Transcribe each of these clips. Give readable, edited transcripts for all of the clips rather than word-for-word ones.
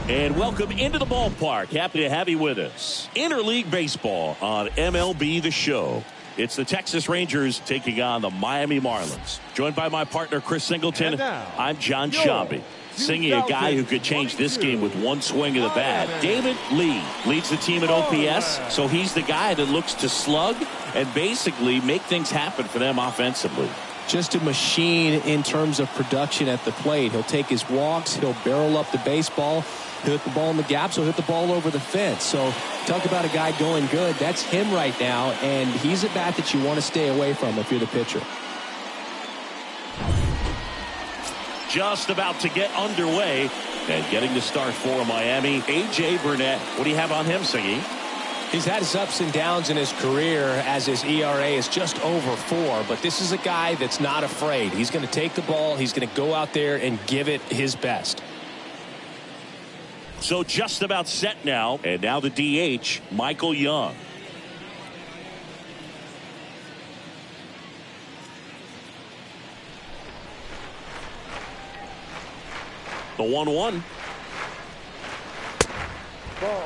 And welcome into the ballpark. Happy to have you with us. Interleague Baseball on MLB The Show. It's the Texas Rangers taking on the Miami Marlins. Joined by my partner, Chris Singleton. I'm John Shambi. Singing a guy who could change this game with one swing of the bat. David Lee leads the team at OPS, so he's the guy that looks to slug and basically make things happen for them offensively. Just a machine in terms of production at the plate. He'll take his walks, he'll barrel up the baseball, he'll hit the ball in the gaps, he'll hit the ball over the fence. So talk about a guy going good. That's him right now, and he's a bat that you want to stay away from if you're the pitcher. Just about to get underway and getting the start for Miami, A.J. Burnett. What do you have on him, Singy? He's had his ups and downs in his career as his ERA is just over 4, but this is a guy that's not afraid. He's going to take the ball, he's going to go out there and give it his best. So just about set now, and now the DH, Michael Young. The 1-1. Ball.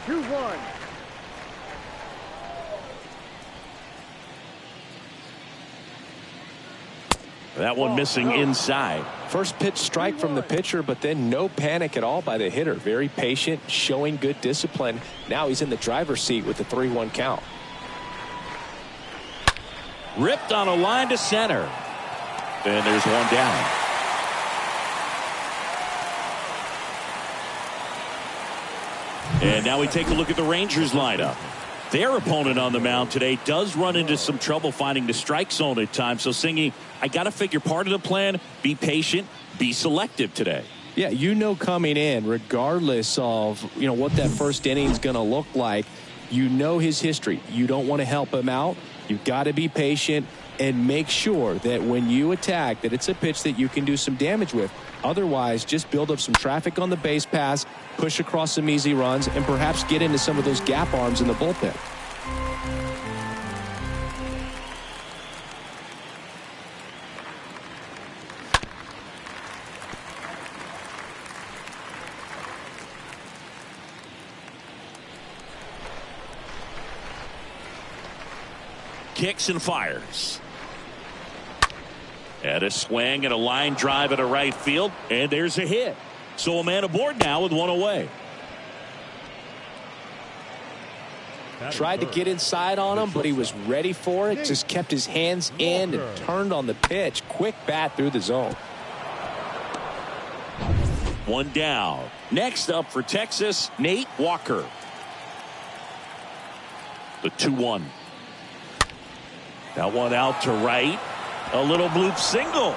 2-1. That one missing inside. First pitch strike from the pitcher, but then no panic at all by the hitter. Very patient, showing good discipline. Now he's in the driver's seat with the 3-1 count. Ripped on a line to center. And there's one down. And now we take a look at the Rangers lineup. Their opponent on the mound today does run into some trouble finding the strike zone at times. So, Singy, I got to figure part of the plan, be patient, be selective today. Yeah, you know coming in, regardless of, what that first inning is going to look like, you know his history. You don't want to help him out. You've got to be patient and make sure that when you attack that it's a pitch that you can do some damage with. Otherwise, just build up some traffic on the base pass, push across some easy runs, and perhaps get into some of those gap arms in the bullpen. Kicks and fires. And a swing and a line drive at a right field. And there's a hit. So a man aboard now with one away. Tried to get inside on him, but he was ready for it. Just kept his hands in and turned on the pitch. Quick bat through the zone. One down. Next up for Texas, Nate Walker. The 2-1. That one out to right. A little bloop single.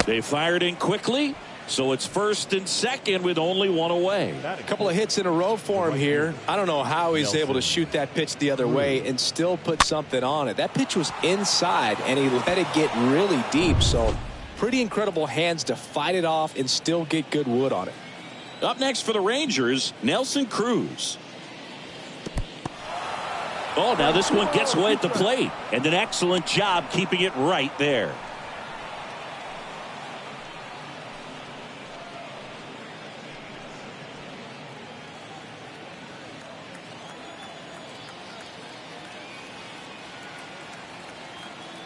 They fired in quickly, so it's first and second with only one away. A couple of hits in a row for him here. I don't know how he's able to shoot that pitch the other way and still put something on it. That pitch was inside, and he let it get really deep, so pretty incredible hands to fight it off and still get good wood on it. Up next for the Rangers, Nelson Cruz. Oh, now this one gets away at the plate, and an excellent job keeping it right there.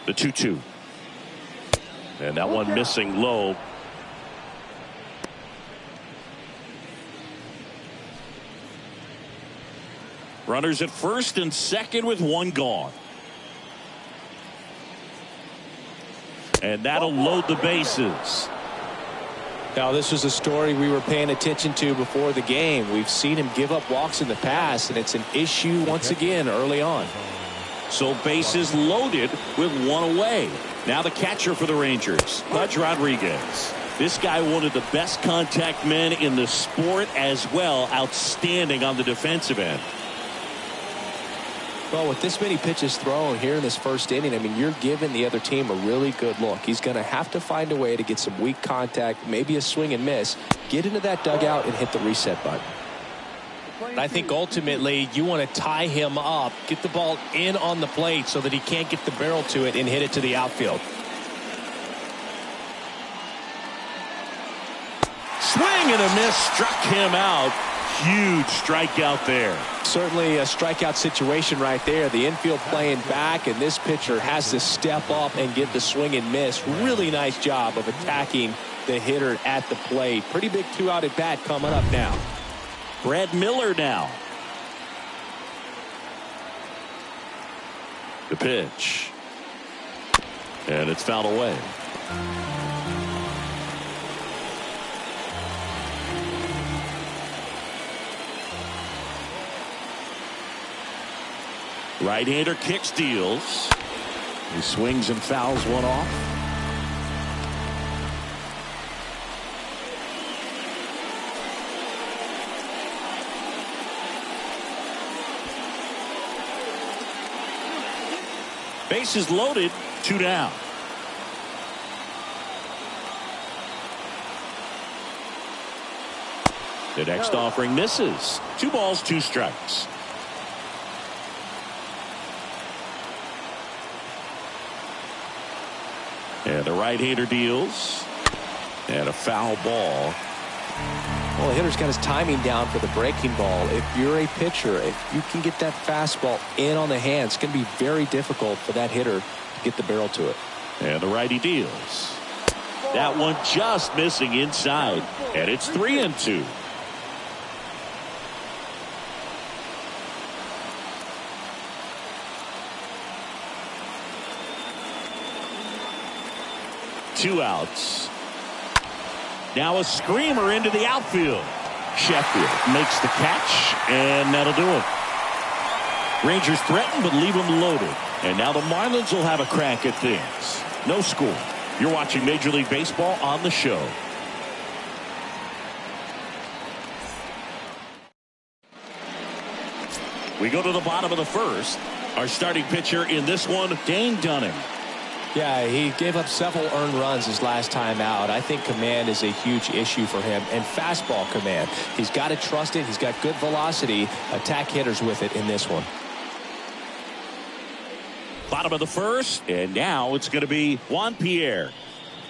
The 2-2. And that one missing low. Runners at first and second with one gone. And that'll load the bases. Now, this was a story we were paying attention to before the game. We've seen him give up walks in the past, and it's an issue once again early on. So bases loaded with one away. Now the catcher for the Rangers, Pudge Rodriguez. This guy, one of the best contact men in the sport as well. Outstanding on the defensive end. Well, with this many pitches thrown here in this first inning, I mean, you're giving the other team a really good look. He's going to have to find a way to get some weak contact, maybe a swing and miss, get into that dugout and hit the reset button. I think ultimately you want to tie him up, get the ball in on the plate so that he can't get the barrel to it and hit it to the outfield. swing and a miss struck him out. Huge strikeout there. Certainly a strikeout situation right there. The infield playing back, and this pitcher has to step up and get the swing and miss. Really nice job of attacking the hitter at the plate. Pretty big 2-out at bat coming up now. Brad Miller now. The pitch. And it's fouled away. Right-hander kicks, deals. He swings and fouls one off. Bases loaded, 2 down. The next offering misses. 2 balls, 2 strikes. And the right-hander deals. And a foul ball. Well, the hitter's got his timing down for the breaking ball. If you're a pitcher, if you can get that fastball in on the hand, it's going to be very difficult for that hitter to get the barrel to it. And the righty deals. That one just missing inside. And it's 3-2. Two outs. Now a screamer into the outfield. Sheffield makes the catch, and that'll do it. Rangers threaten, but leave them loaded. And now the Marlins will have a crack at things. No score. You're watching Major League Baseball on the show. We go to the bottom of the first. Our starting pitcher in this one, Dane Dunning. Yeah, he gave up several earned runs his last time out. I think command is a huge issue for him, and fastball command. He's got to trust it. He's got good velocity. Attack hitters with it in this one. Bottom of the first, and now it's going to be Juan Pierre.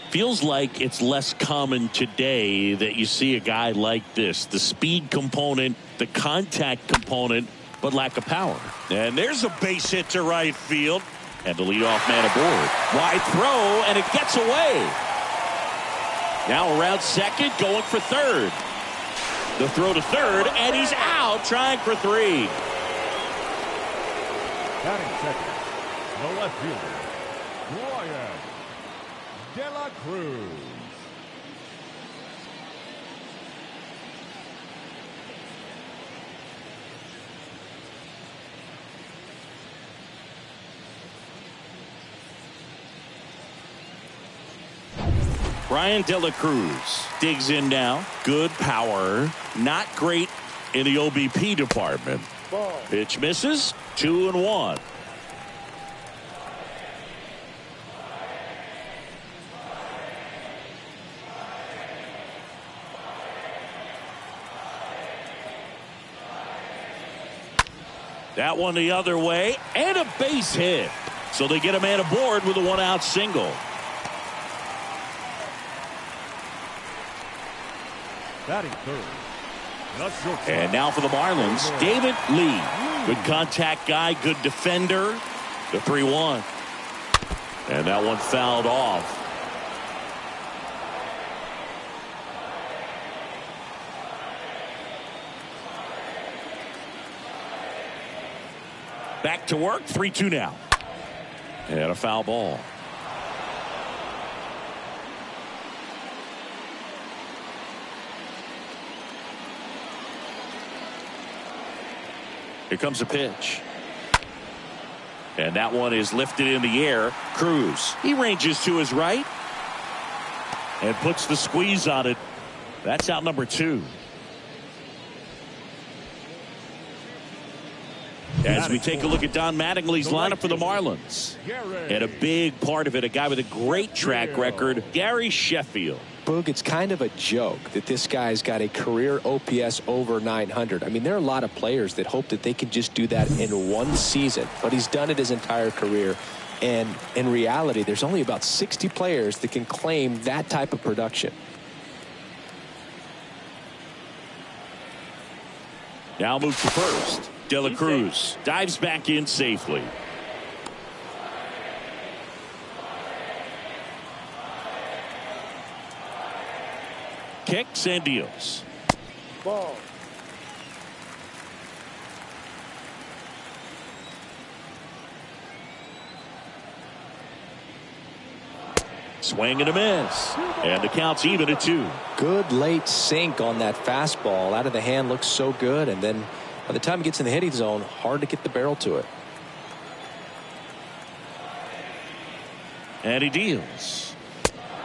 Feels like it's less common today that you see a guy like this. The speed component, the contact component, but lack of power. And there's a base hit to right field. And the leadoff man aboard. Wide throw, and it gets away. Now around second, going for third. The throw to third, and he's out, trying for 3. Batting second, the left fielder, Ryan De La Cruz. Ryan De La Cruz digs in now. Good power. Not great in the OBP department. Pitch misses. 2-1. That one the other way, and a base hit. So they get a man aboard with a 1-out single. Batting third. And now for the Marlins, David Lee. Good contact guy, good defender. The 3-1. And that one fouled off. Back to work, 3-2 now. And a foul ball. Here comes a pitch. And that one is lifted in the air. Cruz, he ranges to his right and puts the squeeze on it. That's out number 2. As we take a look at Don Mattingly's lineup for the Marlins. And a big part of it, a guy with a great track record, Gary Sheffield. Boog, it's kind of a joke that this guy's got a career OPS over 900. I mean, there are a lot of players that hope that they can just do that in one season, but he's done it his entire career. And in reality, there's only about 60 players that can claim that type of production. Now move to first. De La Cruz dives back in safely. Kicks and deals. Ball. Swing and a miss. And the count's even at 2. Good late sink on that fastball. Out of the hand, looks so good. And then by the time it gets in the hitting zone, hard to get the barrel to it. And he deals.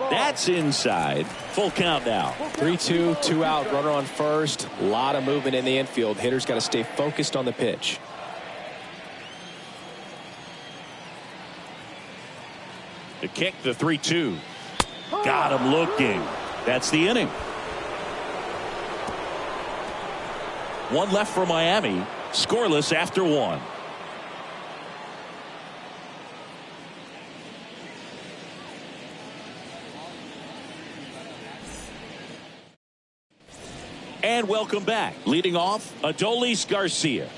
That's inside. Full count now. 3-2, 2 out, runner on first. A lot of movement in the infield. Hitter's got to stay focused on the pitch. The kick, the 3-2. Got him looking. That's the inning. One left for Miami. Scoreless after 1. And welcome back. Leading off, Adolis Garcia.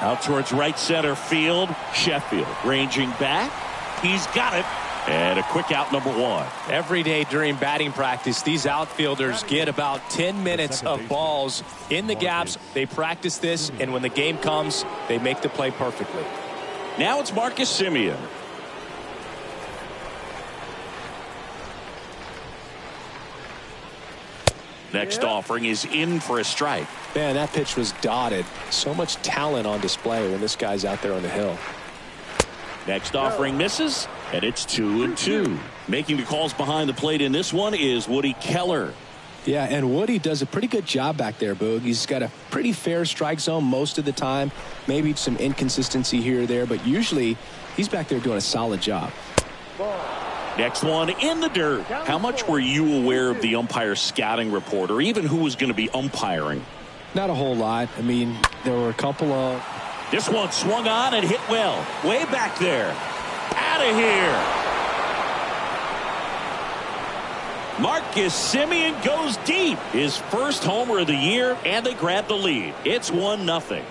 Out towards right center field. Sheffield ranging back. He's got it. And a quick out, number 1. Every day during batting practice, these outfielders get about 10 minutes of balls in the gaps. They practice this, and when the game comes, they make the play perfectly. Now it's Marcus Semien. Next offering is in for a strike. Man, that pitch was dotted. So much talent on display when this guy's out there on the hill. Next offering misses, and it's 2-2. Making the calls behind the plate in this one is Woody Keller. Yeah, and Woody does a pretty good job back there, Boog. He's got a pretty fair strike zone most of the time. Maybe some inconsistency here or there, but usually he's back there doing a solid job. Next one in the dirt. How much were you aware of the umpire scouting report, or even who was going to be umpiring? Not a whole lot. I mean, there were a couple of... This one swung on and hit well. Way back there. Out of here. Marcus Semien goes deep. His first homer of the year, and they grab the lead. It's 1-0.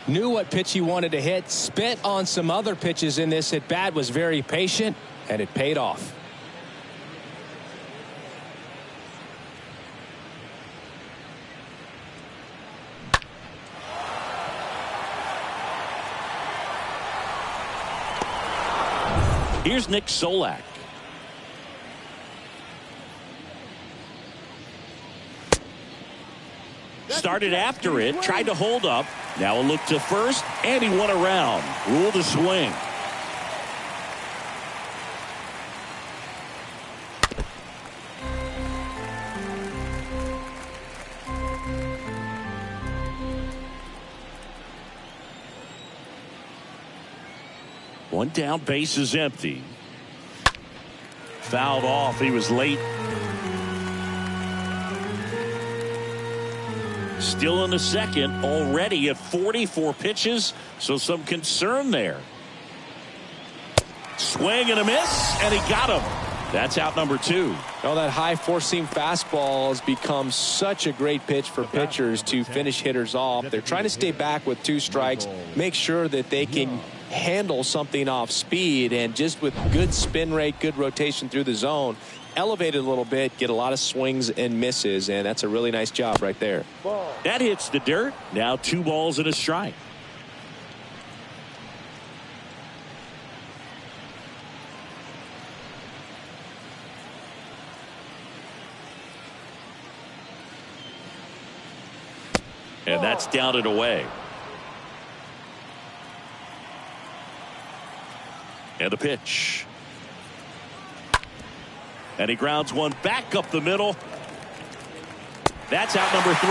Knew what pitch he wanted to hit, spit on some other pitches in this at bat, was very patient, and it paid off. Here's Nick Solak. Started after it, tried to hold up. Now a look to first, and he went around. Rule the swing. One down, base is empty. Fouled off. He was late. Still in the second, already at 44 pitches, so some concern there. Swing and a miss, and he got him. That's out number 2. Oh, that high four-seam fastball has become such a great pitch for pitchers to finish hitters off. They're trying to stay back with 2 strikes, make sure that they can handle something off speed, and just with good spin rate, good rotation through the zone, elevate it a little bit, get a lot of swings and misses, and that's a really nice job right there. That hits the dirt. Now 2 balls and a strike. And that's down and away. And the pitch. And he grounds one back up the middle. That's out number 3.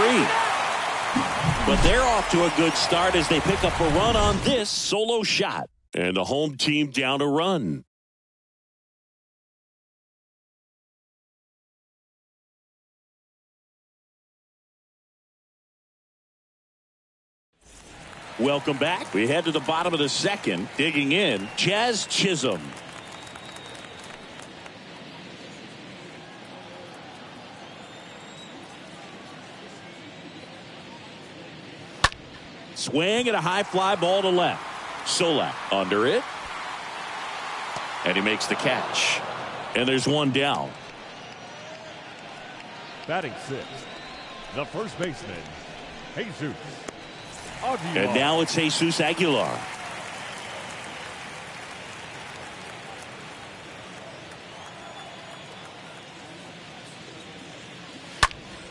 But they're off to a good start as they pick up a run on this solo shot. And the home team down a run. Welcome back. We head to the bottom of the second. Digging in, Jazz Chisholm. Swing and a high fly ball to left. Solak under it. And he makes the catch. And there's one down. Batting sixth, the first baseman, Jesus Aguilar. And now it's Jesus Aguilar.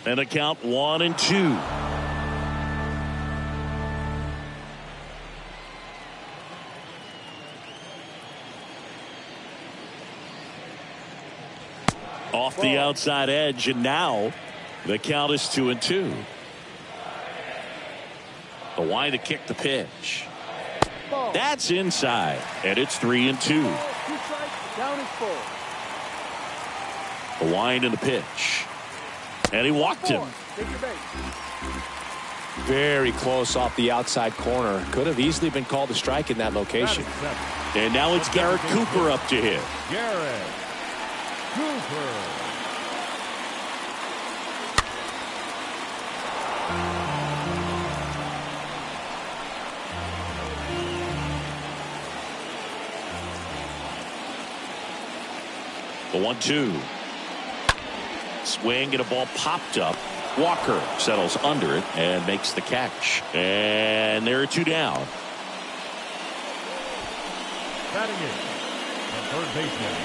And a count 1-2. Off the outside edge, and now the count is 2-2. The wind to kick the pitch. That's inside, and it's 3-2. The wind and the pitch. And he walked him. Very close off the outside corner. Could have easily been called a strike in that location. And now it's Garrett Cooper up to hit. Garrett Cooper. The 1-2. Swing and a ball popped up. Walker settles under it and makes the catch. And there are two down. Batting in, the third baseman,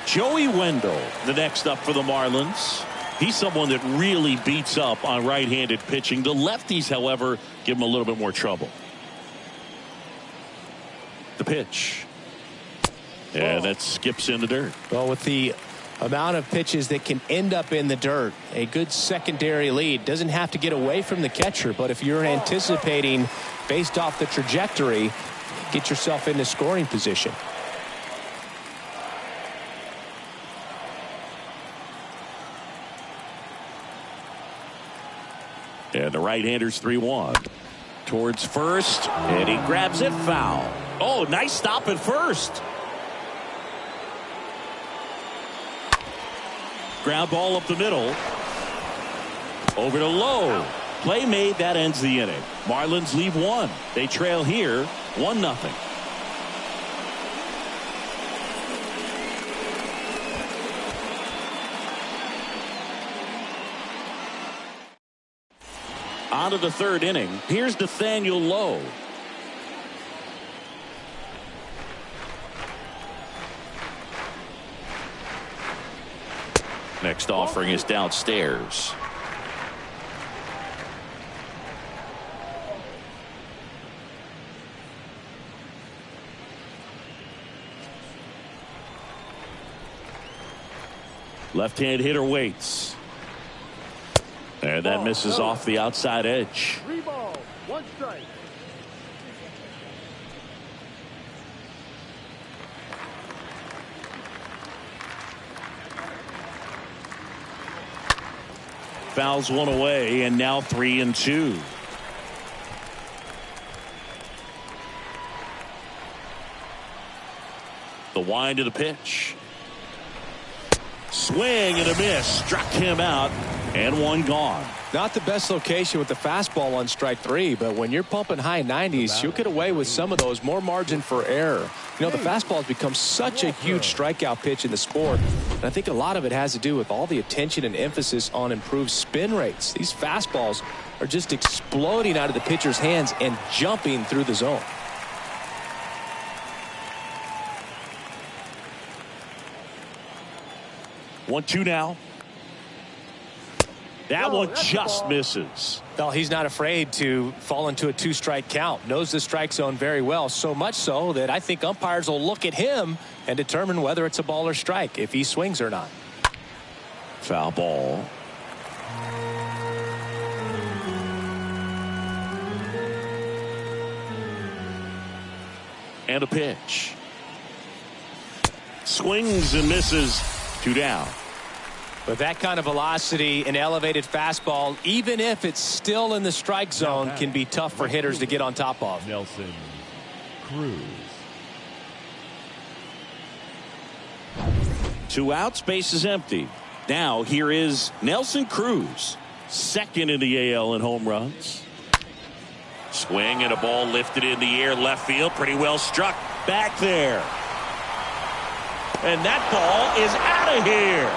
Joey Wendell, the next up for the Marlins. He's someone that really beats up on right-handed pitching. The lefties, however, give him a little bit more trouble. The pitch. And that skips in the dirt. Well, with the amount of pitches that can end up in the dirt, a good secondary lead doesn't have to get away from the catcher, but if you're anticipating based off the trajectory, get yourself into scoring position. And the right-hander's 3-1 towards first, and he grabs it foul. Oh, nice stop at first. Ground ball up the middle. Over to Lowe. Play made. That ends the inning. Marlins leave one. They trail here 1-0. On to the third inning. Here's Nathaniel Lowe. Next offering is downstairs. Left-hand hitter waits. And that misses off the outside edge. 3 balls, 1 strike. Fouls one away, and now 3-2. The wind of the pitch. Swing and a miss. Struck him out, and one gone. Not the best location with the fastball on strike 3, but when you're pumping high 90s, you'll get away with some of those. More margin for error. You know, the fastball has become such a huge strikeout pitch in the sport, and I think a lot of it has to do with all the attention and emphasis on improved spin rates. These fastballs are just exploding out of the pitcher's hands and jumping through the zone. One, two now. That one just misses. Well, he's not afraid to fall into a 2-strike count. Knows the strike zone very well, so much so that I think umpires will look at him and determine whether it's a ball or strike, if he swings or not. Foul ball. And a pitch. Swings and misses. 2 down. With that kind of velocity, an elevated fastball, even if it's still in the strike zone, can be tough for hitters to get on top of. Nelson Cruz. 2 outs, base is empty. Now here is Nelson Cruz, second in the AL in home runs. Swing and a ball lifted in the air, left field, pretty well struck back there. And that ball is out of here.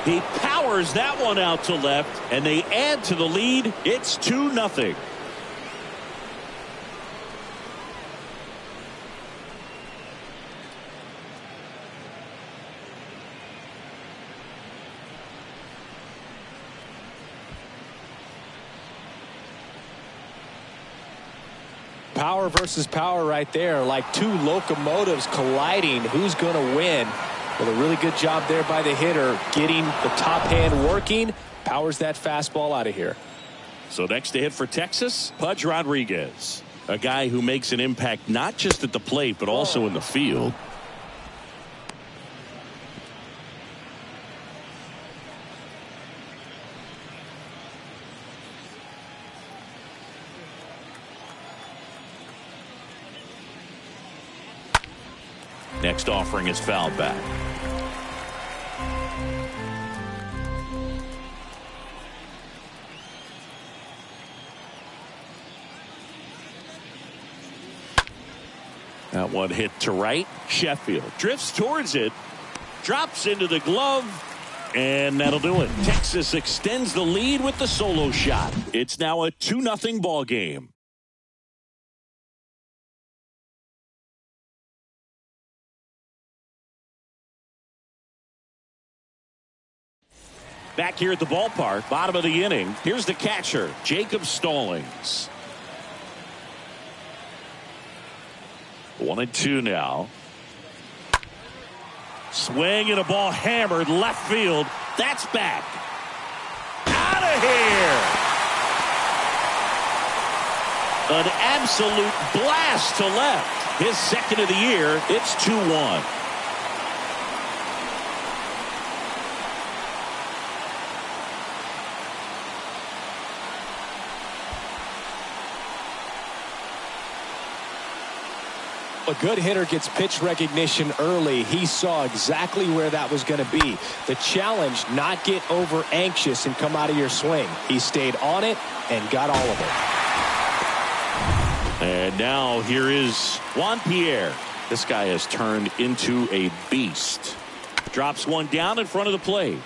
He powers that one out to left, and they add to the lead. It's 2-0. Power versus power right there, like two locomotives colliding. Who's going to win? Well, a really good job there by the hitter, getting the top hand working, powers that fastball out of here. So next to hit for Texas, Pudge Rodriguez, a guy who makes an impact not just at the plate but also in the field. Next offering is fouled back. That one hit to right. Sheffield drifts towards it, drops into the glove, and that'll do it. Texas extends the lead with the solo shot. It's now a 2-0 ball game. Back here at the ballpark, bottom of the inning. Here's the catcher, Jacob Stallings. 1-2 now. Swing and a ball hammered left field. That's back. Out of here. An absolute blast to left. His second of the year. It's 2-1. A good hitter gets pitch recognition early. He saw exactly where that was going to be. The challenge, not get over anxious and come out of your swing. He stayed on it and got all of it. And now here is Juan Pierre. This guy has turned into a beast. Drops one down in front of the plate.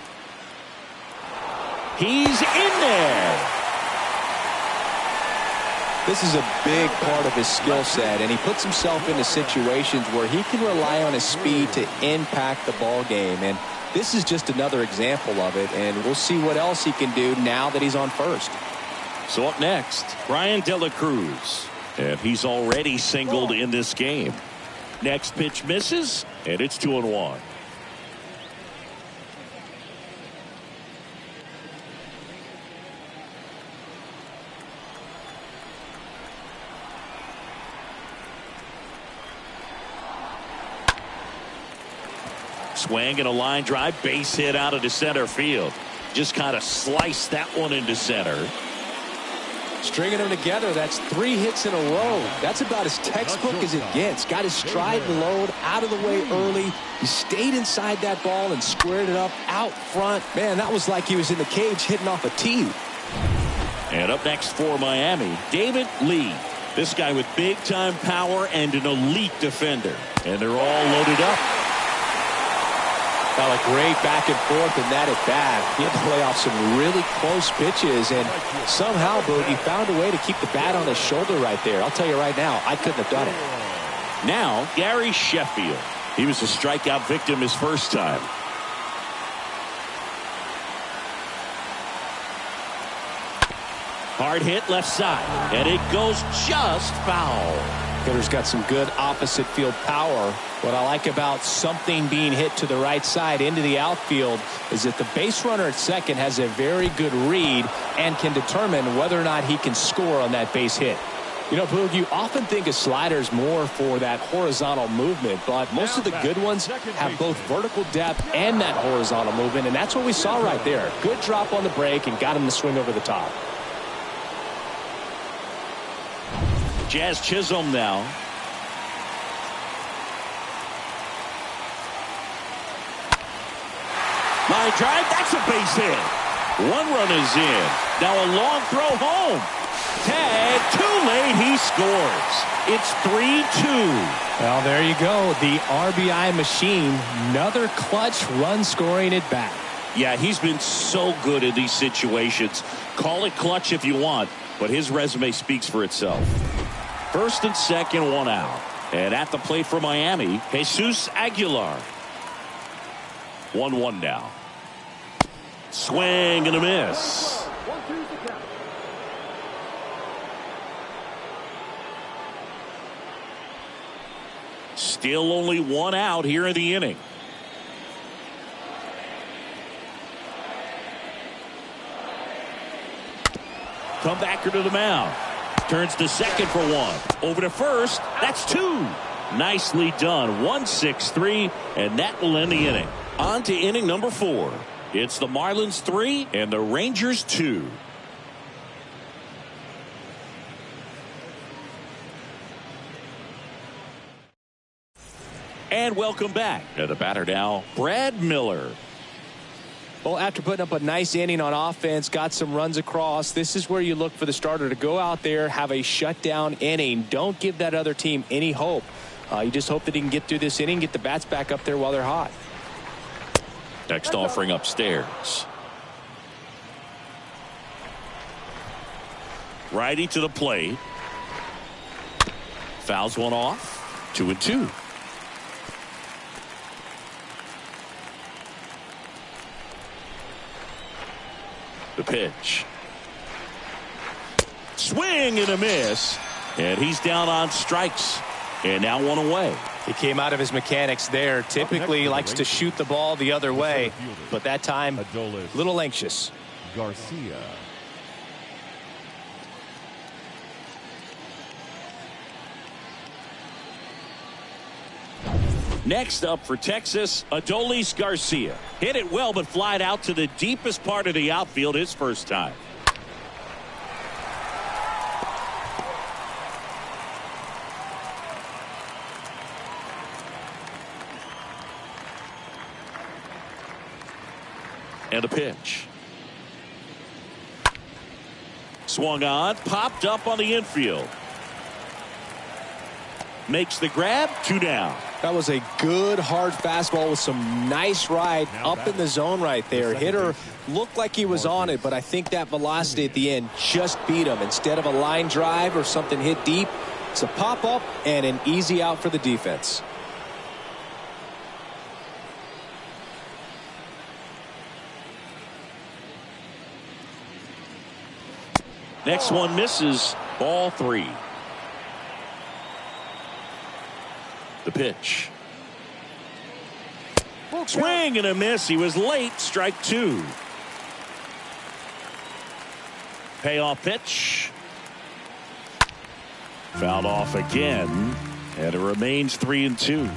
He's in there. This is a big part of his skill set, and he puts himself into situations where he can rely on his speed to impact the ball game. And this is just another example of it, and we'll see what else he can do now that he's on first. So up next, Brian De La Cruz, and he's already singled in this game. Next pitch misses, and it's 2-1. Swing and a line drive, base hit out into center field. Just kind of sliced that one into center. Stringing them together, that's 3 hits in a row. That's about as textbook as it gets. Got his stride and load out of the way early. He stayed inside that ball and squared it up out front. Man, that was like he was in the cage hitting off a tee. And up next for Miami, David Lee. This guy with big-time power and an elite defender. And they're all loaded up. Well, a great back and forth in that at bat. He had to play off some really close pitches, and somehow, Boogie found a way to keep the bat on his shoulder right there. I'll tell you right now, I couldn't have done it. Now, Gary Sheffield. He was a strikeout victim his first time. Hard hit left side, and it goes just foul. Hitter's got some good opposite field power. What I like about something being hit to the right side into the outfield is that the base runner at second has a very good read and can determine whether or not he can score on that base hit. You know, Boog, you often think a slider's more for that horizontal movement, but most of the good ones have both vertical depth and that horizontal movement, and that's what we saw right there. Good drop on the break and got him to swing over the top. Jazz Chisholm now. Line drive, that's a base hit. One run is in. Now a long throw home. Tag, too late, he scores. It's 3-2. Well, there you go. The RBI machine. Another clutch run scoring at bat. Yeah, he's been so good in these situations. Call it clutch if you want, but his resume speaks for itself. First and second, one out. And at the plate for Miami, Jesus Aguilar. 1-1 now. Swing and a miss. Still only one out here in the inning. Comebacker to the mound. Turns to second for one. Over to first. That's two. Nicely done. 1-6-3, and that will end the inning. On to inning number 4. It's the Marlins 3 and the Rangers 2. And welcome back. The batter now, Brad Miller. Well, after putting up a nice inning on offense, got some runs across, this is where you look for the starter to go out there, have a shutdown inning. Don't give that other team any hope. You just hope that he can get through this inning, get the bats back up there while they're hot. Next offering upstairs. Righty to the plate. Fouls one off. 2-2. The pitch. Swing and a miss. And he's down on strikes. And now one away. He came out of his mechanics there. Typically he likes to shoot the ball the other way, but that time a little anxious. Garcia. Next up for Texas, Adolis Garcia. Hit it well, but flied out to the deepest part of the outfield his first time. And a pitch. Swung on, popped up on the infield. Makes the grab, 2 down. That was a good hard fastball with some nice ride up in the zone right there. Hitter looked like he was on it, but I think that velocity at the end just beat him. Instead of a line drive or something hit deep, it's a pop up and an easy out for the defense. Next one misses. Ball 3. The pitch. Swing and a miss. He was late. Strike 2. Payoff pitch. Fouled off again. And it remains 3-2.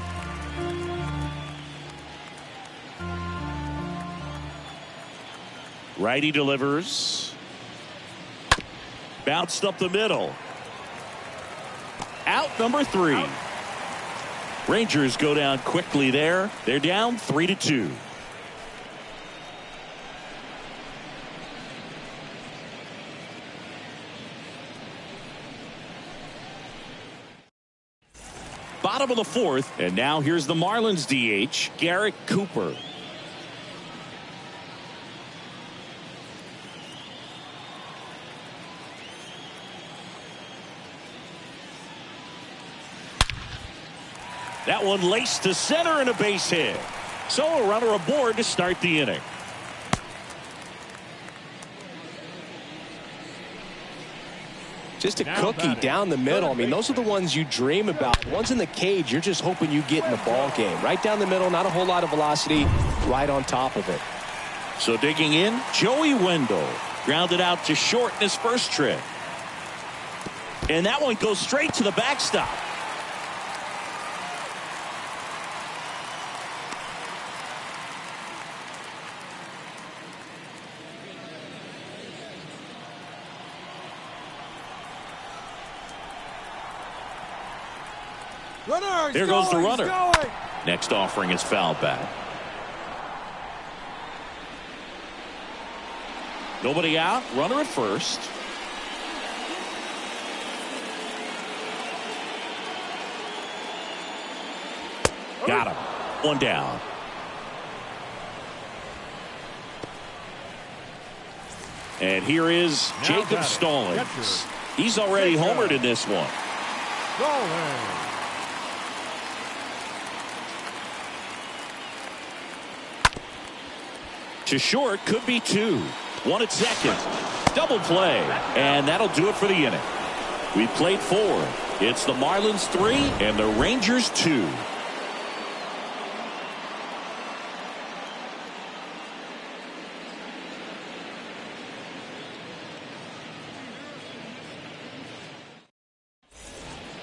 Righty delivers. Bounced up the middle. Out number 3. Rangers go down quickly there. They're down 3-2. Bottom of the 4th, and now here's the Marlins DH, Garrett Cooper. That one laced to center and a base hit. So a runner aboard to start the inning. Just a cookie down the middle. I mean, those are the ones you dream about. Ones in the cage, you're just hoping you get in the ball game. Right down the middle, not a whole lot of velocity, right on top of it. So digging in, Joey Wendell. Grounded out to short in his first trip. And that one goes straight to the backstop. There goes the runner. Next offering is foul back. Nobody out. Runner at first. Got him. One down. And here is Jacob Stallings. He's already homered in this one. To short, could be two. One at second. Double play. And that'll do it for the inning. We played 4. It's the Marlins 3 and the Rangers 2.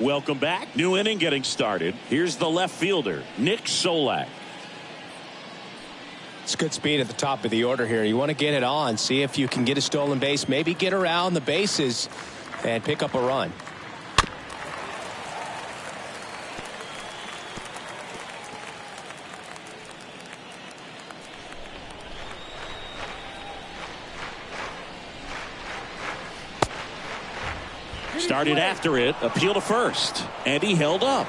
Welcome back. New inning getting started. Here's the left fielder, Nick Solak. It's good speed at the top of the order here. You want to get it on, see if you can get a stolen base, maybe get around the bases and pick up a run. Started after it, appeal to first, and he held up.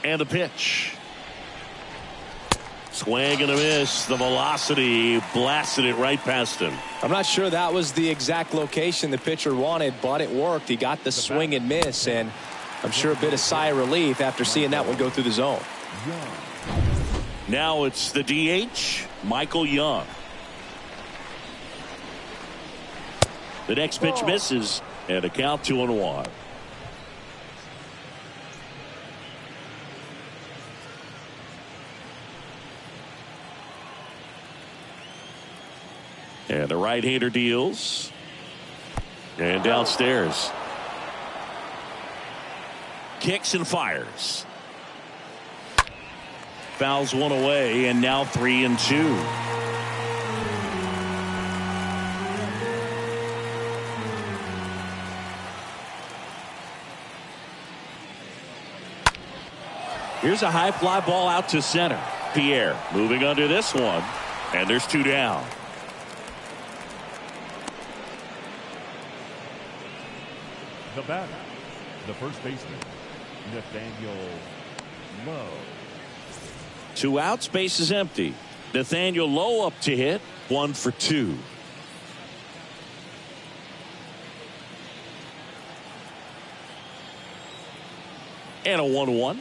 And the pitch. Swing and a miss. The velocity blasted it right past him. I'm not sure that was the exact location the pitcher wanted, but it worked. He got the swing and miss, and I'm sure a bit of sigh of relief after seeing that one go through the zone. Now it's the DH, Michael Young. The next pitch misses, and a count 2-1. And the right-hander deals. And downstairs. Kicks and fires. Fouls one away, and now 3-2. Here's a high fly ball out to center. Pierre moving under this one, and there's 2 down. The batter, the first baseman, Nathaniel Lowe. 2 outs, base is empty. Nathaniel Lowe up to hit, 1 for 2. And a 1-1.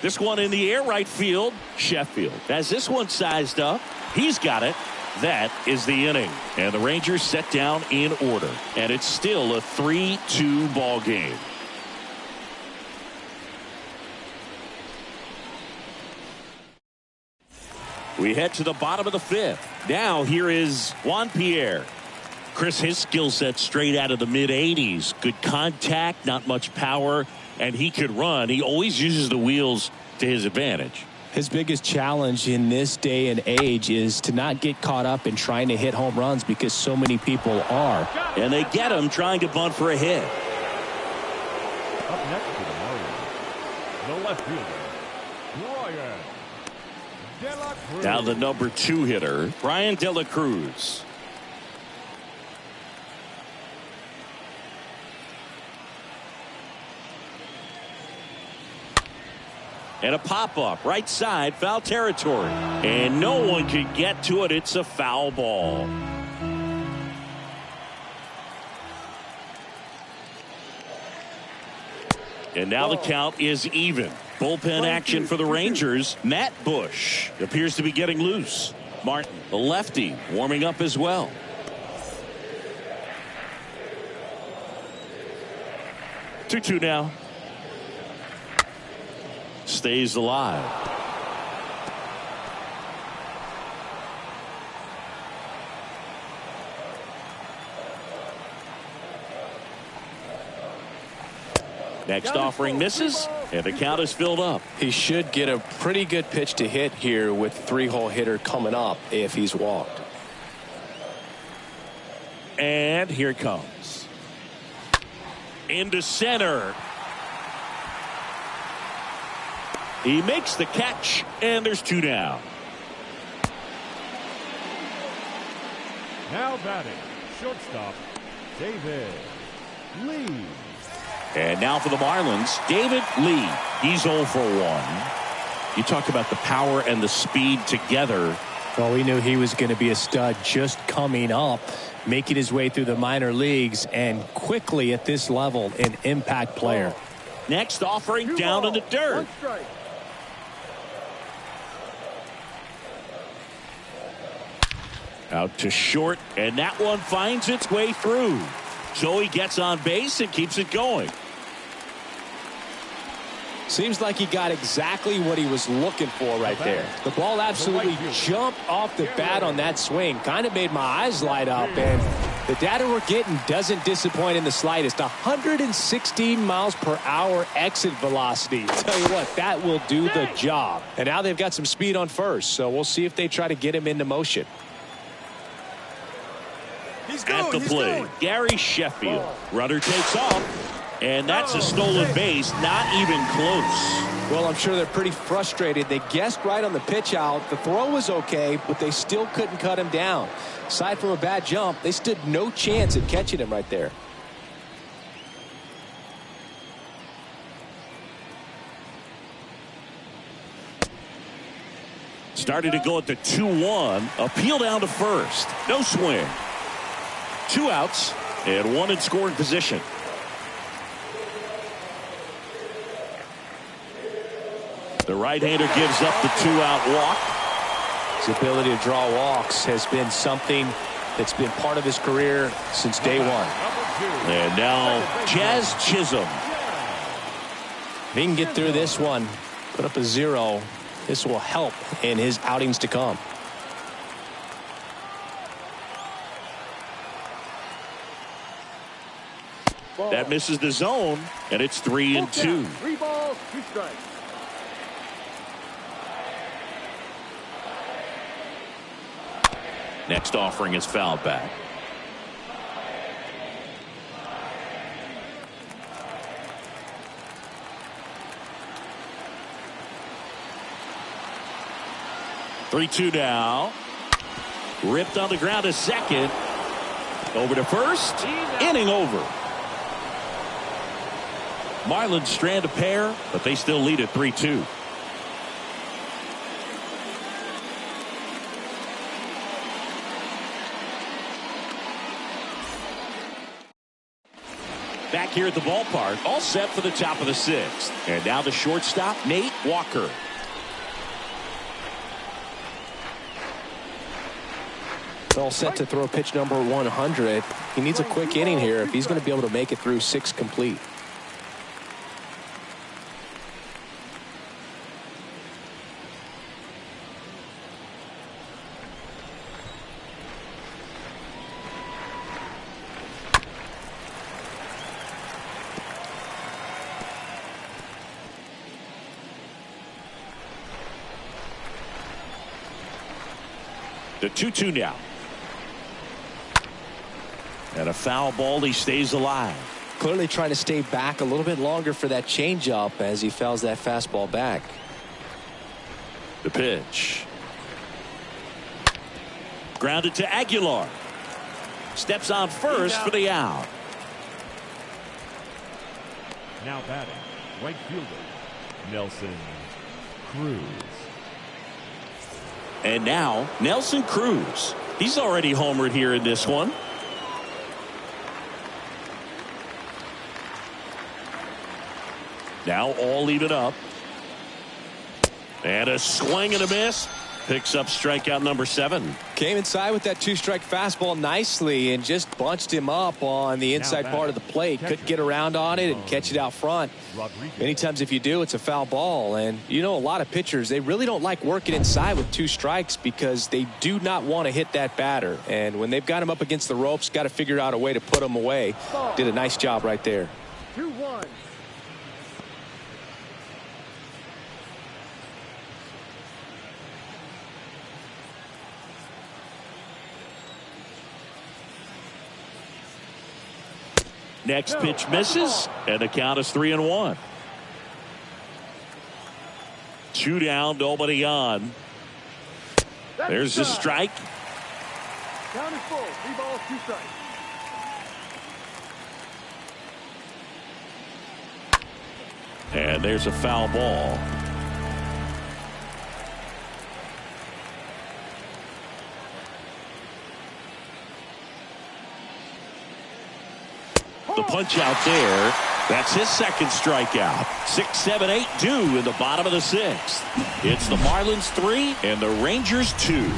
This one in the air, right field. Sheffield has this one sized up. He's got it. That is the inning. And the Rangers set down in order. And it's still a 3-2 ball game. We head to the bottom of the 5th. Now here is Juan Pierre. Chris, his skill set straight out of the mid-80s. Good contact, not much power, and he could run. He always uses the wheels to his advantage. His biggest challenge in this day and age is to not get caught up in trying to hit home runs because so many people are. And they get him trying to bunt for a hit. Up next to the Marlins, the left fielder, Brian De La Cruz. Now the number 2 hitter, Brian De La Cruz. And a pop-up right side, foul territory. And no one can get to it. It's a foul ball. And now the count is even. Bullpen action for the Rangers. Matt Bush appears to be getting loose. Martin, the lefty, warming up as well. Two now. Stays alive. Next offering misses, and the count is filled up. He should get a pretty good pitch to hit here with three-hole hitter coming up if he's walked. And here it comes. Into center. He makes the catch, and there's two down. Now batting, shortstop, David Lee. And now for the Marlins, David Lee. He's 0 for 1. You talk about the power and the speed together. Well, we knew he was going to be a stud just coming up, making his way through the minor leagues, and quickly at this level, an impact player. Next offering down in the dirt. Out to short, and that one finds its way through. So he gets on base and keeps it going. Seems like he got exactly what he was looking for right there. The ball absolutely jumped off the bat on that swing. Kind of made my eyes light up, and the data we're getting doesn't disappoint in the slightest. 116 miles per hour exit velocity. Tell you what, that will do the job. And now they've got some speed on first, so we'll see if they try to get him into motion. At the plate, Gary Sheffield. Runner takes off. And that's a stolen base, not even close. Well, I'm sure they're pretty frustrated. They guessed right on the pitch out. The throw was okay, but they still couldn't cut him down. Aside from a bad jump, they stood no chance at catching him right there. Started to go at the 2-1. Appeal down to first. No swing. 2 outs and 1 in scoring position. The right-hander gives up the 2-out walk. His ability to draw walks has been something that's been part of his career since day one. And now Jazz Chisholm. If he can get through this one, put up a 0, this will help in his outings to come. That misses the zone, and it's 3-2. 3 balls, 2 strikes. Next offering is fouled back. Three-two now. Ripped on the ground to second. Over to first. Inning over. Marlins strand a pair, but they still lead at 3-2. Back here at the ballpark, all set for the top of the 6th. And now the shortstop, Nate Walker. All set to throw pitch number 100. He needs a quick inning here if he's going to be able to make it through 6 complete. The 2-2 now. And a foul ball. He stays alive. Clearly trying to stay back a little bit longer for that changeup as he fouls that fastball back. The pitch. Grounded to Aguilar. Steps on first for the out. Now batting, right fielder, Nelson Cruz. And now Nelson Cruz. He's already homered here in this one. Now all even up. And a swing and a miss. Picks up strikeout number 7. Came inside with that 2-strike fastball nicely and just bunched him up on the inside part of the plate. Couldn't get around on it and catch it out front. Many times if you do, it's a foul ball. And you know, a lot of pitchers, they really don't like working inside with 2 strikes because they do not want to hit that batter. And when they've got him up against the ropes, got to figure out a way to put him away. Did a nice job right there. 2-1. Next pitch misses, and the count is 3-1. 2 down, nobody on. There's a strike. Count is full. 3 balls, 2 strikes. And there's a foul ball. The punch out there. That's his second strikeout. 6, 7, 8 due in the bottom of the 6th. It's the Marlins 3 and the Rangers 2.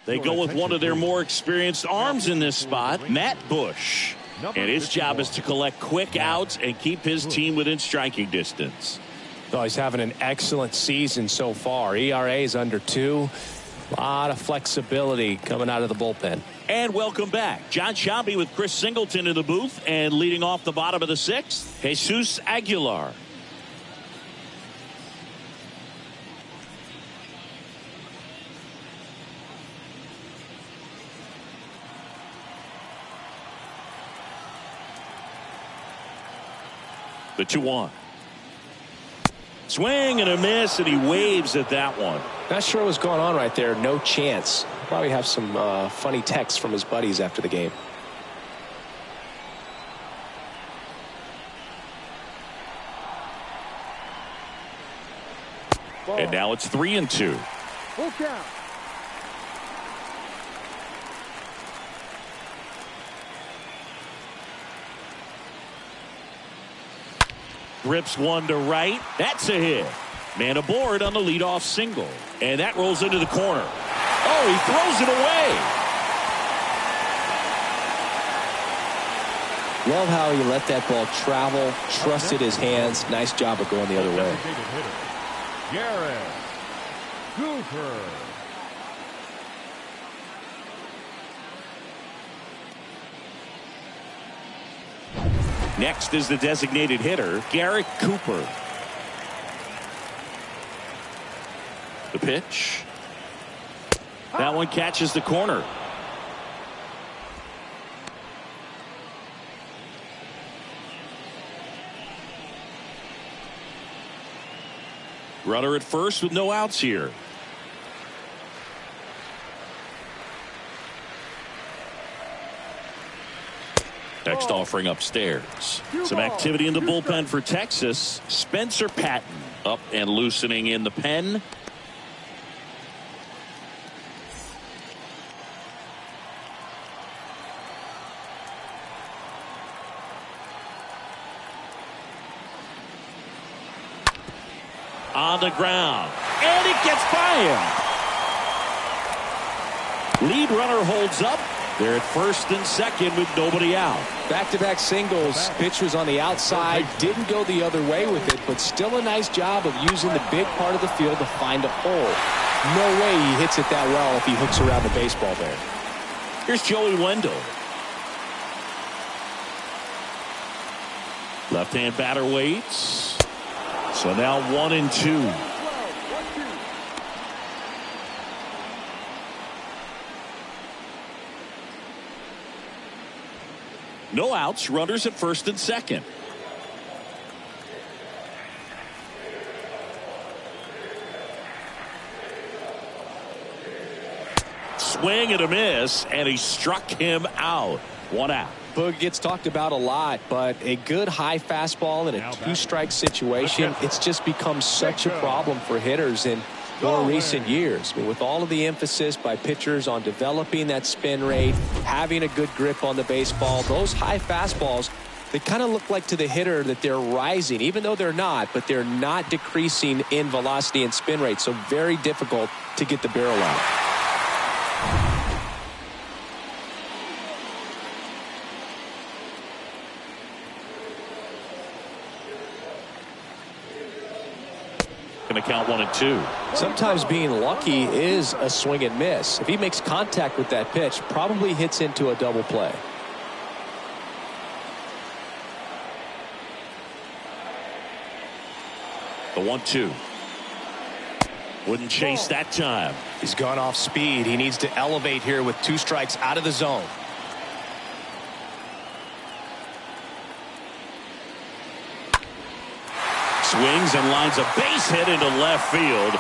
They go with one of their more experienced arms in this spot, Matt Bush. And his job is to collect quick outs and keep his team within striking distance. Oh, he's having an excellent season so far. ERA is under 2. A lot of flexibility coming out of the bullpen. And welcome back. John Sciambi with Chris Singleton in the booth, and leading off the bottom of the 6th, Jesus Aguilar. The 2-1. Swing and a miss, and he waves at that one. Not sure what's going on right there. No chance. Probably have some funny texts from his buddies after the game. And now it's 3-2. Full count. Rips one to right. That's a hit. Man aboard on the leadoff single. And that rolls into the corner. Oh, he throws it away. Love how he let that ball travel, trusted his hands. Nice job of going the other way. Garrett Cooper. Next is the designated hitter, Garrett Cooper. The pitch. That one catches the corner. Runner at first with no outs here. Next offering upstairs. Some activity in the bullpen for Texas. Spencer Patton up and loosening in the pen. On the ground. And it gets by him. Lead runner holds up. They're at first and second with nobody out. Back-to-back singles. Pitch was on the outside. Didn't go the other way with it, but still a nice job of using the big part of the field to find a hole. No way he hits it that well if he hooks around the baseball there. Here's Joey Wendell. Left-hand batter waits. So now 1-2. No outs, runners at first and second. Swing and a miss, and he struck him out. 1 out. Boog gets talked about a lot, but a good high fastball in a two-strike situation, it's just become such a problem for hitters in more recent years. But with all of the emphasis by pitchers on developing that spin rate, having a good grip on the baseball, those high fastballs, they kind of look like to the hitter that they're rising, even though they're not, but they're not decreasing in velocity and spin rate. So very difficult to get the barrel out. Going to count 1-2. Sometimes being lucky is a swing and miss. If he makes contact with that pitch, probably hits into a double play. The 1-2. Wouldn't chase that time. He's gone off speed. He needs to elevate here with 2 strikes out of the zone. Swings and lines a base hit into left field.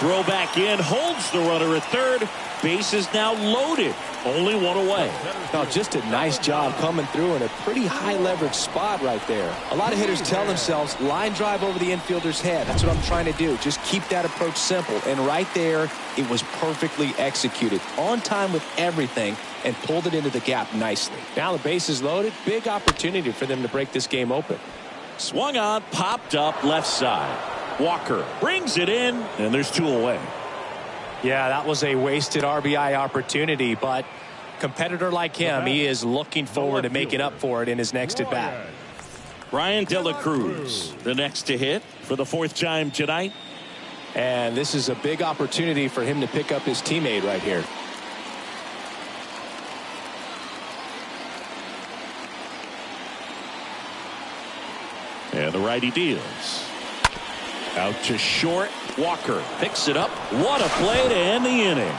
Throw back in, holds the runner at third. Base is now loaded. Only one away. Now, just a nice job coming through in a pretty high leverage spot right there. A lot of hitters tell themselves line drive over the infielder's head. That's what I'm trying to do. Just keep that approach simple. And right there, it was perfectly executed. On time with everything and pulled it into the gap nicely. Now the base is loaded. Big opportunity for them to break this game open. Swung on, popped up left side. Walker brings it in, and there's 2 away. Yeah, that was a wasted RBI opportunity, but competitor like him, he is looking forward to making up for it in his next at bat. Brian De La Cruz, the next to hit for the 4th time tonight. And this is a big opportunity for him to pick up his teammate right here. And the righty deals. Out to short. Walker picks it up. What a play to end the inning.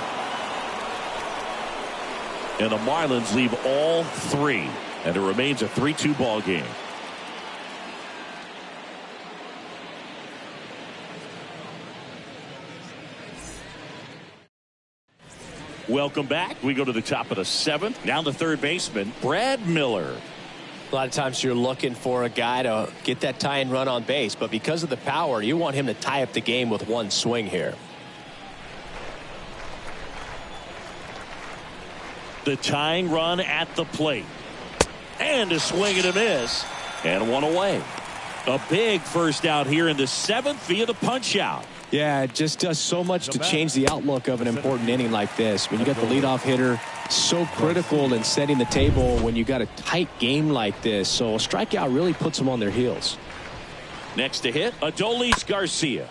And the Marlins leave all 3. And it remains a 3-2 ball game. Welcome back. We go to the top of the 7th. Now the third baseman, Brad Miller. A lot of times you're looking for a guy to get that tying run on base, but because of the power, you want him to tie up the game with one swing here. The tying run at the plate. And a swing and a miss. And 1 away. A big first out here in the 7th via the punch out. Yeah, it just does so much to change the outlook of an important inning like this. When you got the leadoff hitter, so critical in setting the table when you got a tight game like this. So a strikeout really puts them on their heels. Next to hit, Adolis Garcia.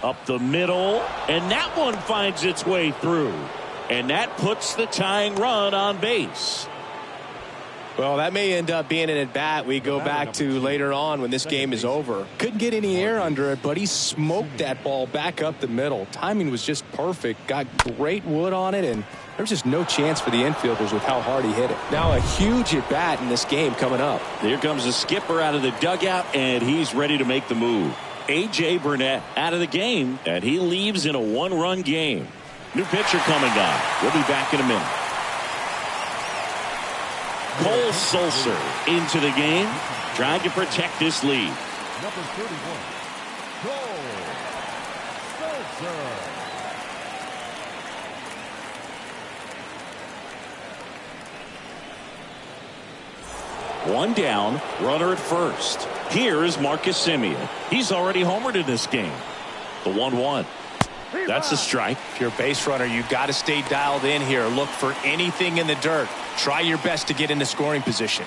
Up the middle, and that one finds its way through. And that puts the tying run on base. Well, that may end up being an at-bat we go back to later on when this game is over. Couldn't get any air under it, but he smoked that ball back up the middle. Timing was just perfect. Got great wood on it, and there's just no chance for the infielders with how hard he hit it. Now a huge at-bat in this game coming up. Here comes the skipper out of the dugout, and he's ready to make the move. A.J. Burnett out of the game, and he leaves in a 1-run game. New pitcher coming on. We'll be back in a minute. Cole Sulser into the game, trying to protect this lead. Number 31, Cole Sulser. One down, runner at first. Here is Marcus Semien. He's already homered in this game. The 1-1. That's a strike. If you're a base runner, you've got to stay dialed in here. Look for anything in the dirt. Try your best to get into scoring position.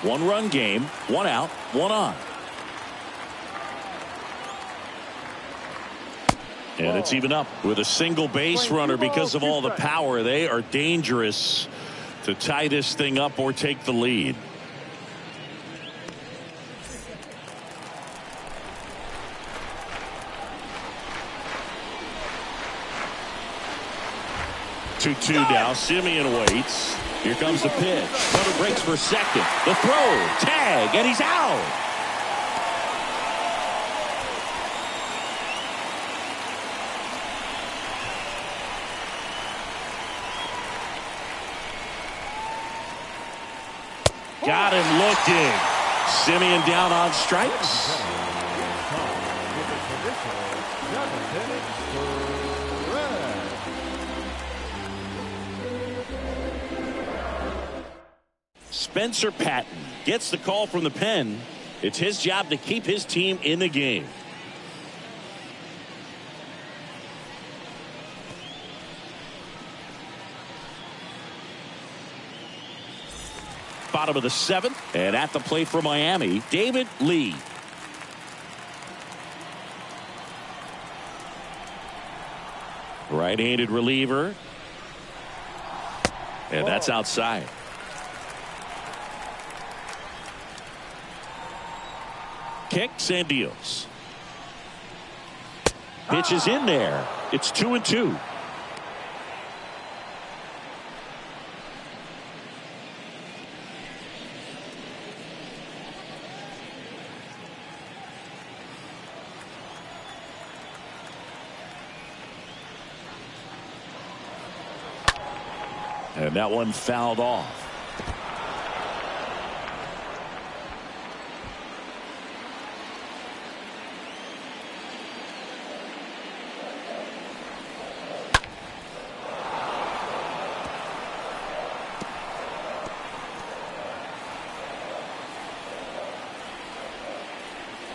1-run game, 1 out, 1 on. And it's even up with a single base runner because of all the power. They are dangerous to tie this thing up or take the lead. Two now. Semien waits. Here comes the pitch. Runner breaks for second. The throw. Tag. And he's out. Got him looking. Simeon down on strikes. Spencer Patton gets the call from the pen. It's his job to keep his team in the game. Bottom of the seventh, and at the plate for Miami, David Lee. Right-handed reliever, and that's outside. Kicks and deals. Pitch is in there. It's 2-2. And that one fouled off.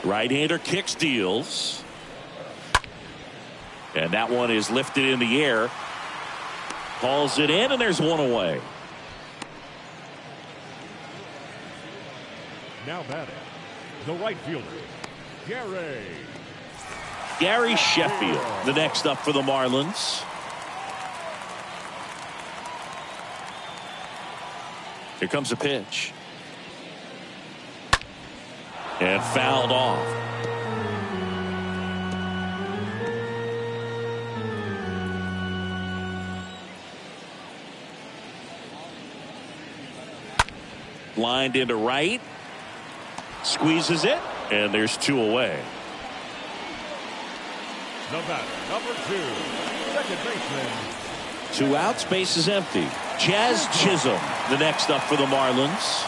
Right-hander kicks, deals. And that one is lifted in the air. Hauls it in, and there's one away. Now batting, the right fielder, Gary Sheffield, the next up for the Marlins. Here comes a pitch. And fouled off. Lined into right. Squeezes it. And there's two away. The batter, number 2, second baseman. 2 outs, base is empty. Jazz Chisholm, the next up for the Marlins.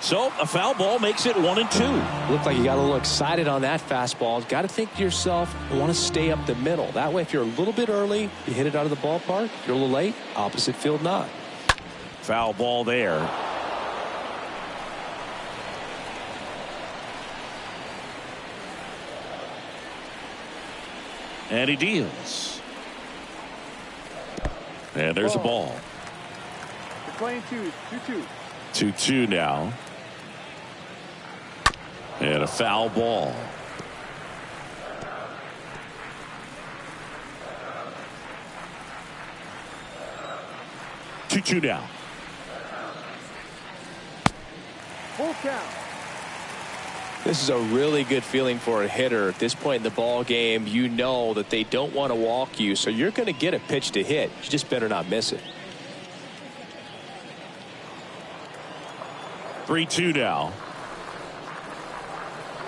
So a foul ball makes it 1-2. Looked like you got a little excited on that fastball. Got to think to yourself, I want to stay up the middle. That way, if you're a little bit early, you hit it out of the ballpark. If you're a little late, opposite field not. Foul ball there. And he deals. And there's a ball. You're playing 2-2. 2-2 now. And a foul ball. Two now. Full count. This is a really good feeling for a hitter. At this point in the ball game, you know that they don't want to walk you, so you're going to get a pitch to hit. You just better not miss it. 3-2 now.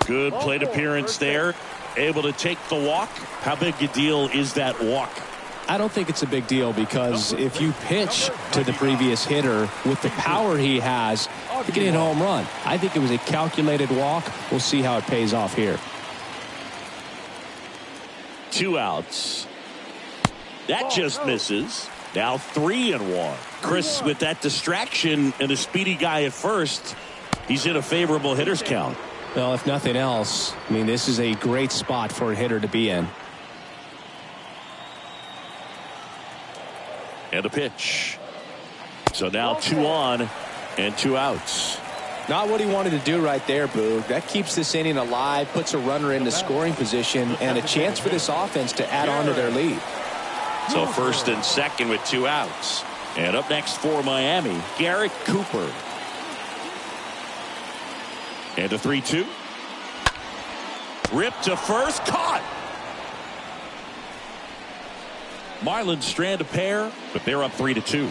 Good plate appearance there. Able to take the walk. How big a deal is that walk? I don't think it's a big deal because if you pitch to the previous hitter with the power he has, you can hit a home run. I think it was a calculated walk. We'll see how it pays off here. 2 outs. That just misses. Now 3-1. Chris, with that distraction and a speedy guy at first, he's in a favorable hitter's count. Well, if nothing else, I mean, this is a great spot for a hitter to be in. And a pitch. So now 2 on and 2 outs. Not what he wanted to do right there, Boog. That keeps this inning alive, puts a runner into scoring position, and a chance for this offense to add on to their lead. So first and second with 2 outs. And up next for Miami, Garrett Cooper. And a 3-2. Ripped to first, caught. Marlins strand a pair, but they're up 3-2.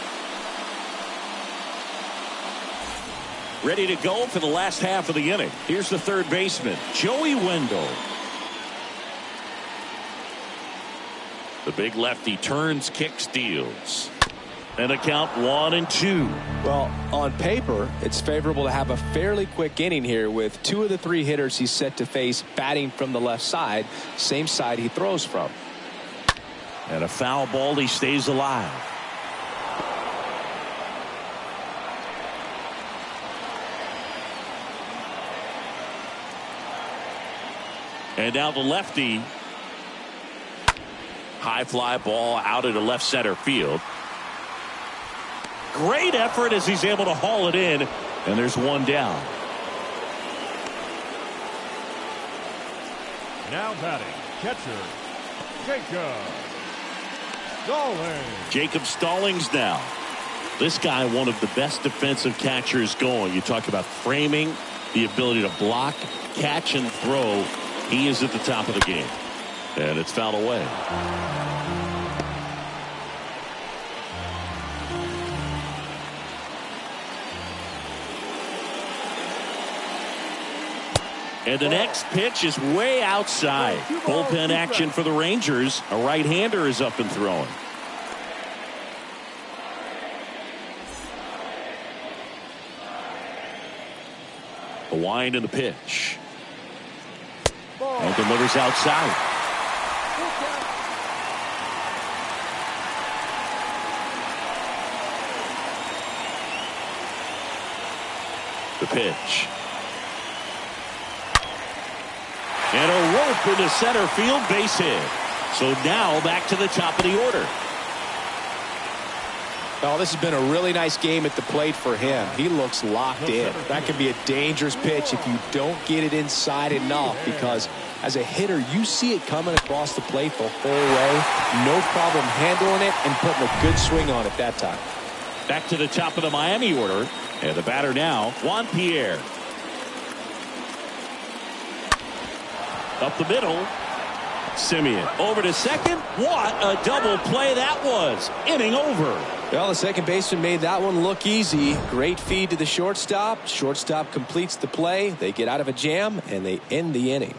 ready to go for the last half of the inning. Here's the third baseman, Joey Wendell. The big lefty turns, kicks, deals. And a count 1-2. Well, on paper, it's favorable to have a fairly quick inning here with 2 of the 3 hitters he's set to face batting from the left side, same side he throws from. And a foul ball, he stays alive. And now the lefty. High fly ball out into left center field. Great effort as he's able to haul it in. And there's one down. Now batting, catcher, Jacob Stallings. Jacob Stallings now. This guy, one of the best defensive catchers going. You talk about framing, the ability to block, catch, and throw. He is at the top of the game. And it's fouled away. And the next pitch is way outside. Bullpen action for the Rangers. A right-hander is up and throwing. The wind and the pitch. And delivers outside. The pitch. And a rope into center field, base hit. So now back to the top of the order. Oh, this has been a really nice game at the plate for him. He looks locked in. That can be a dangerous pitch if you don't get it inside enough, because as a hitter, you see it coming across the plate the whole way. No problem handling it and putting a good swing on it that time. Back to the top of the Miami order. And the batter now, Juan Pierre. Up the middle. Simeon over to second. What a double play that was. Inning over. Well, the second baseman made that one look easy. Great feed to the shortstop. Shortstop completes the play. They get out of a jam and they end the inning.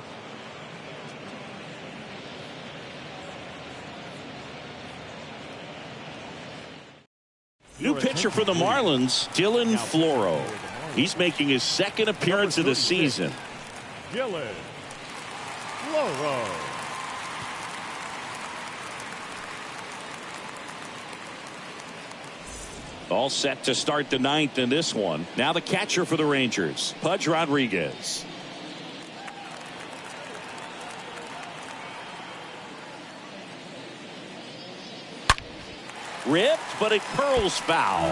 New pitcher for the Marlins, Dylan Floro. He's making his second appearance of the season. Dylan Floro. All set to start the ninth in this one. Now the catcher for the Rangers, Pudge Rodriguez. Ripped, but it curls foul.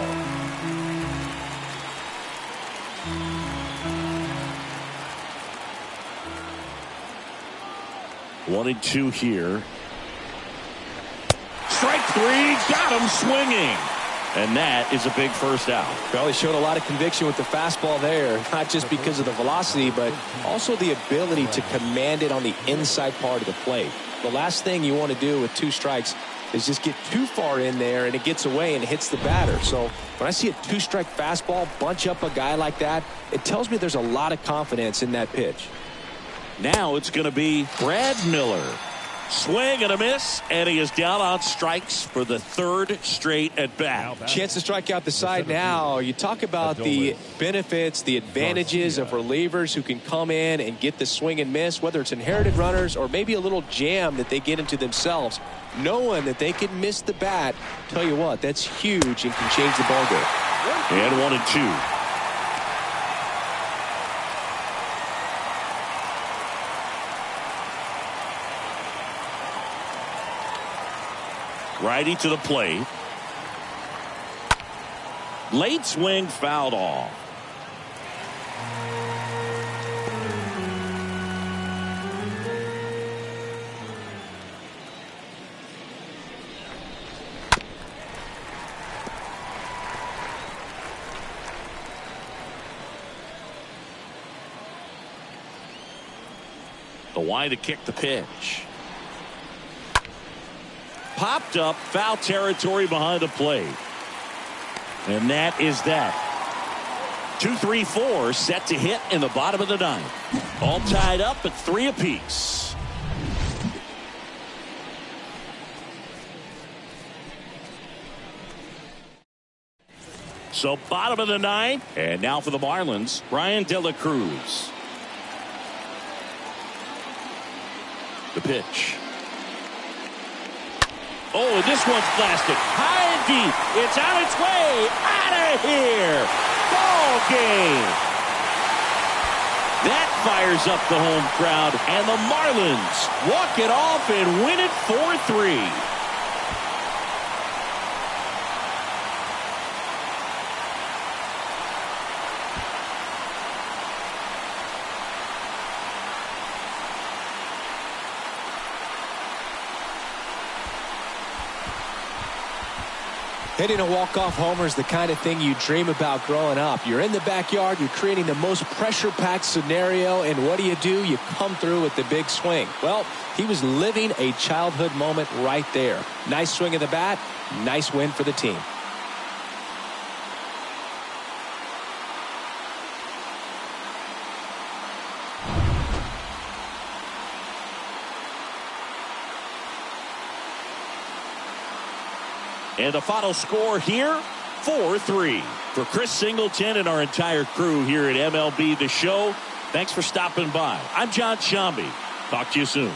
One and two here. Strike three, got him swinging. And that is a big first out. Well, he showed a lot of conviction with the fastball there, not just because of the velocity, but also the ability to command it on the inside part of the plate. The last thing you want to do with 2 strikes is just get too far in there and it gets away and hits the batter. So when I see a 2-strike fastball bunch up a guy like that, it tells me there's a lot of confidence in that pitch. Now it's going to be Brad Miller. Swing and a miss, and he is down on strikes for the 3rd straight at bat. Chance to strike out the side now. You talk about the benefits, the advantages of relievers who can come in and get the swing and miss, whether it's inherited runners or maybe a little jam that they get into themselves. Knowing that they can miss the bat, tell you what, that's huge and can change the ball game. And 1 and 2. Righty to the plate. Late swing fouled off. The wide to kick the pitch. Popped up, foul territory behind the plate. And that is that. 2, 3, 4 set to hit in the bottom of the ninth. All tied up at 3 apiece. So bottom of the ninth, and now for the Marlins, Brian De La Cruz. The pitch. Oh, and this one's blasted high and deep. It's on its way out of here. Ball game. That fires up the home crowd, and the Marlins walk it off and win it 4-3. Hitting a walk-off homer is the kind of thing you dream about growing up. You're in the backyard, you're creating the most pressure-packed scenario, and what do? You come through with the big swing. Well, he was living a childhood moment right there. Nice swing of the bat, nice win for the team. And the final score here, 4-3. For Chris Singleton and our entire crew here at MLB The Show, thanks for stopping by. I'm John Shambi. Talk to you soon.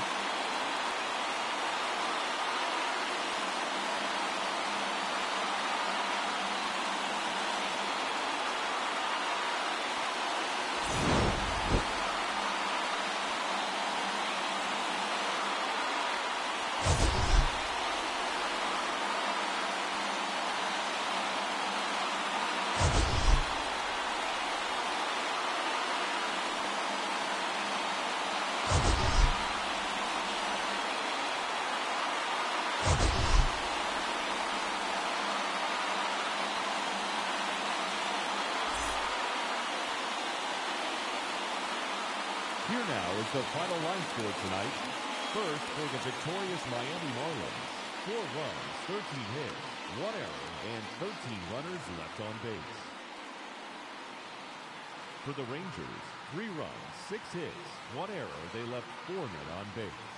Here now is the final line score tonight. First, for the victorious Miami Marlins, 4 runs, 13 hits, 1 error, and 13 runners left on base. For the Rangers, 3 runs, 6 hits, 1 error. They left 4 men on base.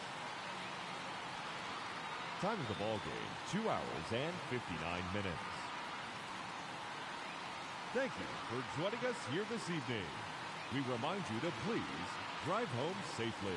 Time of the ball game, 2 hours and 59 minutes. Thank you for joining us here this evening. We remind you to please drive home safely.